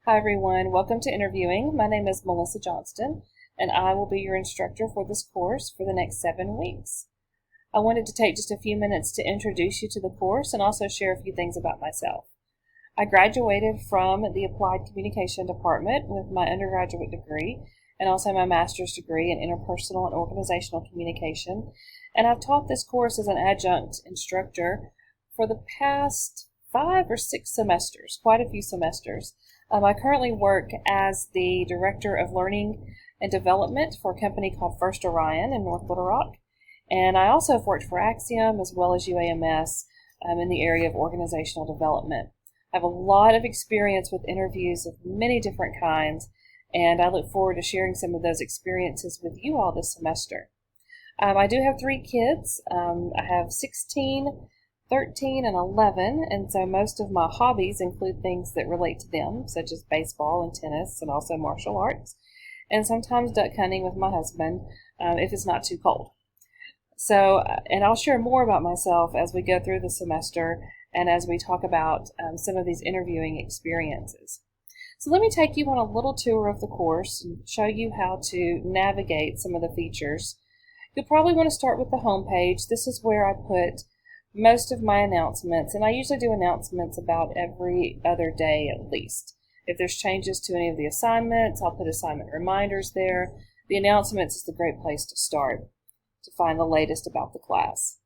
Hi everyone, welcome to interviewing. My name is Melissa Johnston and I will be your instructor for this course for the next 7 weeks. I wanted to take just a few minutes to introduce you to the course and also share a few things about myself. I graduated from the Applied Communication Department with my undergraduate degree and also my master's degree in interpersonal and organizational communication, and I've taught this course as an adjunct instructor for the past 5 or 6 semesters, quite a few semesters. I currently work as the Director of Learning and Development for a company called First Orion in North Little Rock, and I also have worked for Axiom as well as UAMS in the area of organizational development. I have a lot of experience with interviews of many different kinds, and I look forward to sharing some of those experiences with you all this semester. I do have 3 kids. I have 16, 13, and 11, and so most of my hobbies include things that relate to them, such as baseball and tennis and also martial arts, and sometimes duck hunting with my husband if it's not too cold. So, and I'll share more about myself as we go through the semester and as we talk about some of these interviewing experiences. So let me take you on a little tour of the course and show you how to navigate some of the features. You'll probably want to start with the home page. This is where I put most of my announcements, and I usually do announcements about every other day at least. If there's changes to any of the assignments, I'll put assignment reminders there. The announcements is the great place to start to find the latest about the class.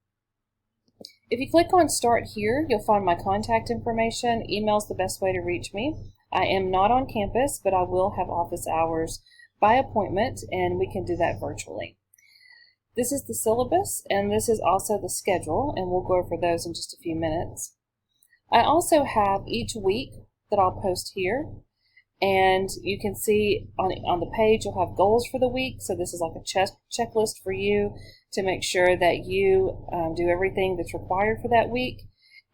If you click on Start Here, you'll find my contact information. Email's the best way to reach me. I am not on campus, but I will have office hours by appointment, and we can do that virtually. This is the syllabus, and this is also the schedule, and we'll go over those in just a few minutes. I also have each week that I'll post here, and you can see on the page you'll have goals for the week, so this is like a checklist for you to make sure that you do everything that's required for that week,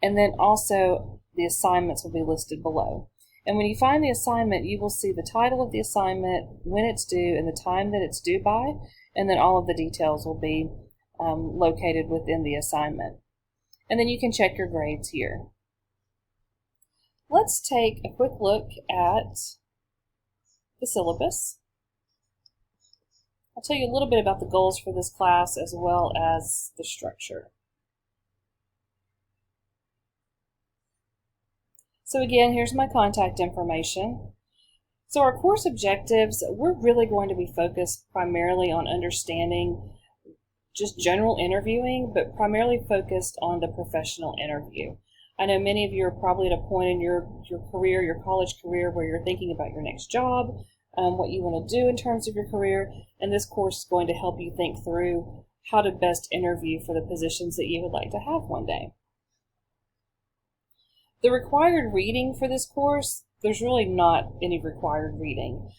and then also the assignments will be listed below. And when you find the assignment, you will see the title of the assignment, when it's due, and the time that it's due by, and then all of the details will be located within the assignment. And then you can check your grades here. Let's take a quick look at the syllabus. I'll tell you a little bit about the goals for this class as well as the structure. So again, here's my contact information. So our course objectives, we're really going to be focused primarily on understanding just general interviewing, but primarily focused on the professional interview. I know many of you are probably at a point in your career, your college career, where you're thinking about your next job, what you want to do in terms of your career, and this course is going to help you think through how to best interview for the positions that you would like to have one day. The required reading for this course, there's really not any required reading.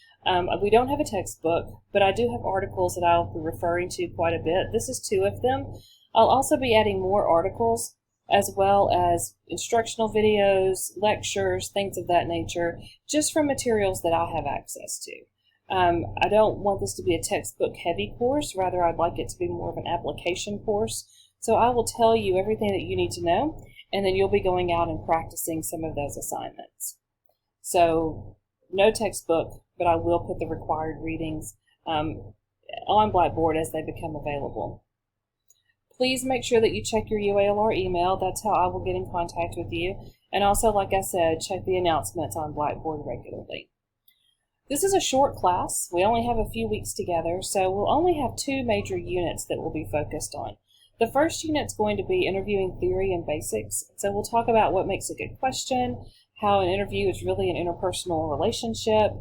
We don't have a textbook, but I do have articles that I'll be referring to quite a bit. This is 2 of them. I'll also be adding more articles as well as instructional videos, lectures, things of that nature, just from materials that I have access to. I don't want this to be a textbook heavy course, rather I'd like it to be more of an application course. So I will tell you everything that you need to know, and then you'll be going out and practicing some of those assignments. So no textbook, but I will put the required readings on Blackboard as they become available. Please make sure that you check your UALR email. That's how I will get in contact with you. And also, like I said, check the announcements on Blackboard regularly. This is a short class. We only have a few weeks together, so we'll only have 2 major units that we'll be focused on. The first unit is going to be interviewing theory and basics. So we'll talk about what makes a good question, how an interview is really an interpersonal relationship.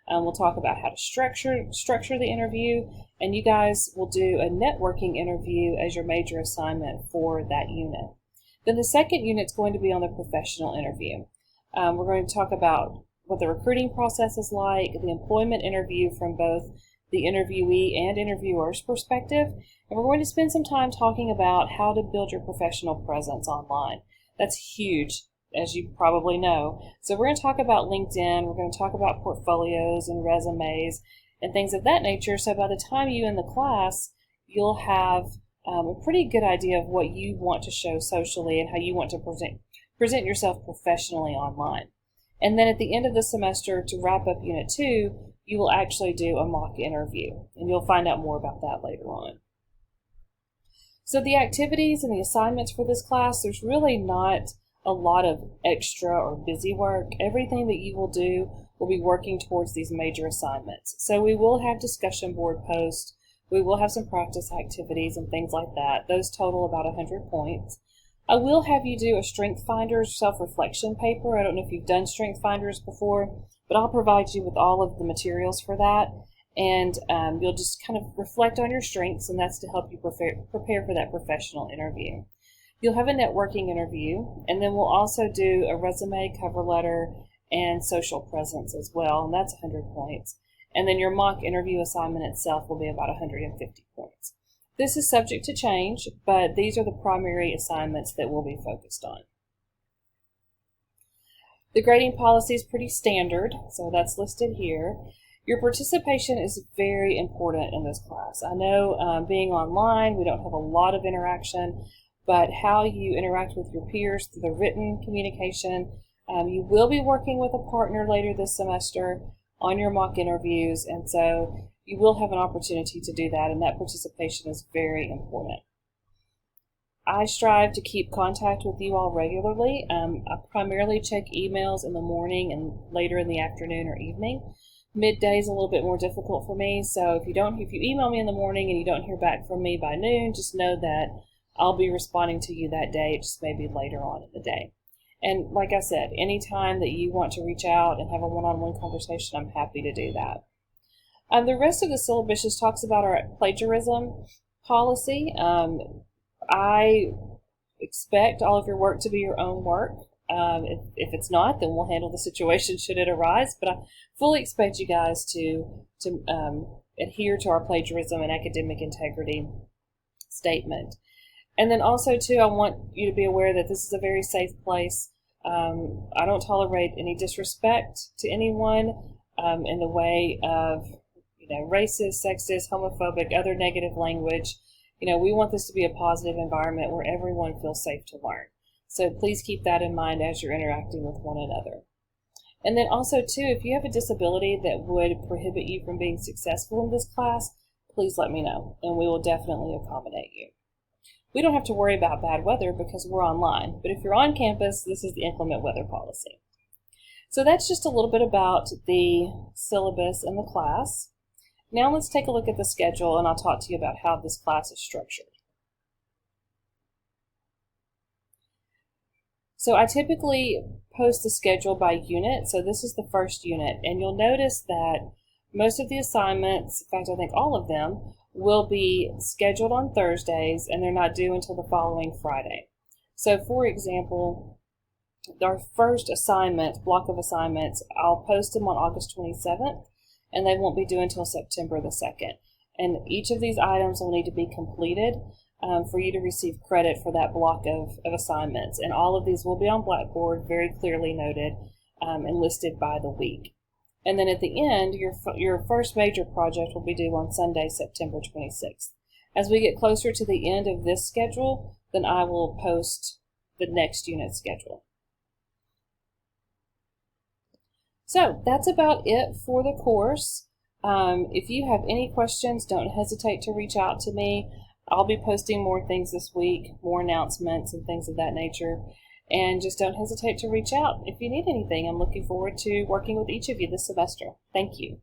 We'll talk about how to structure the interview, and you guys will do a networking interview as your major assignment for that unit. Then the second unit is going to be on the professional interview. We're going to talk about what the recruiting process is like, the employment interview from both the interviewee and interviewer's perspective, and we're going to spend some time talking about how to build your professional presence online. That's huge, as you probably know. So we're going to talk about LinkedIn, we're going to talk about portfolios and resumes and things of that nature, so by the time you in the class, you'll have a pretty good idea of what you want to show socially and how you want to present yourself professionally online. And then at the end of the semester, to wrap up Unit 2, you will actually do a mock interview, and you'll find out more about that later on. So the activities and the assignments for this class, there's really not a lot of extra or busy work. Everything that you will do will be working towards these major assignments. So we will have discussion board posts, we will have some practice activities and things like that. Those total about 100 points. I will have you do a Strength Finders self-reflection paper. I don't know if you've done Strength Finders before, but I'll provide you with all of the materials for that. And you'll just kind of reflect on your strengths, and that's to help you prepare for that professional interview. You'll have a networking interview, and then we'll also do a resume, cover letter, and social presence as well, and that's 100 points. And then your mock interview assignment itself will be about 150 points. This is subject to change, but these are the primary assignments that we'll be focused on. The grading policy is pretty standard, so that's listed here. Your participation is very important in this class. I know being online, we don't have a lot of interaction, but how you interact with your peers through the written communication. You will be working with a partner later this semester on your mock interviews, and so you will have an opportunity to do that, and that participation is very important. I strive to keep contact with you all regularly. I primarily check emails in the morning and later in the afternoon or evening. Midday is a little bit more difficult for me, so if you email me in the morning and you don't hear back from me by noon, just know that I'll be responding to you that day. It just may be later on in the day. And like I said, anytime that you want to reach out and have a one-on-one conversation, I'm happy to do that. The rest of the syllabus just talks about our plagiarism policy. I expect all of your work to be your own work. If it's not, then we'll handle the situation should it arise. But I fully expect you guys to adhere to our plagiarism and academic integrity statement. And then also, too, I want you to be aware that this is a very safe place. I don't tolerate any disrespect to anyone in the way of racist, sexist, homophobic, other negative language. We want this to be a positive environment where everyone feels safe to learn. So please keep that in mind as you're interacting with one another. And then also, too, if you have a disability that would prohibit you from being successful in this class, please let me know, and we will definitely accommodate you. We don't have to worry about bad weather because we're online, but if you're on campus, this is the inclement weather policy. So that's just a little bit about the syllabus and the class. Now let's take a look at the schedule, and I'll talk to you about how this class is structured. So I typically post the schedule by unit, so this is the first unit, and you'll notice that most of the assignments, in fact I think all of them, will be scheduled on Thursdays, and they're not due until the following Friday. So for example, our first assignment, block of assignments, I'll post them on August 27th, and they won't be due until September the 2nd. And each of these items will need to be completed for you to receive credit for that block of assignments. And all of these will be on Blackboard, very clearly noted and listed by the week. And then at the end, your first major project will be due on Sunday, September 26th. As we get closer to the end of this schedule, then I will post the next unit schedule. So that's about it for the course. If you have any questions, don't hesitate to reach out to me. I'll be posting more things this week, more announcements and things of that nature. And just don't hesitate to reach out if you need anything. I'm looking forward to working with each of you this semester. Thank you.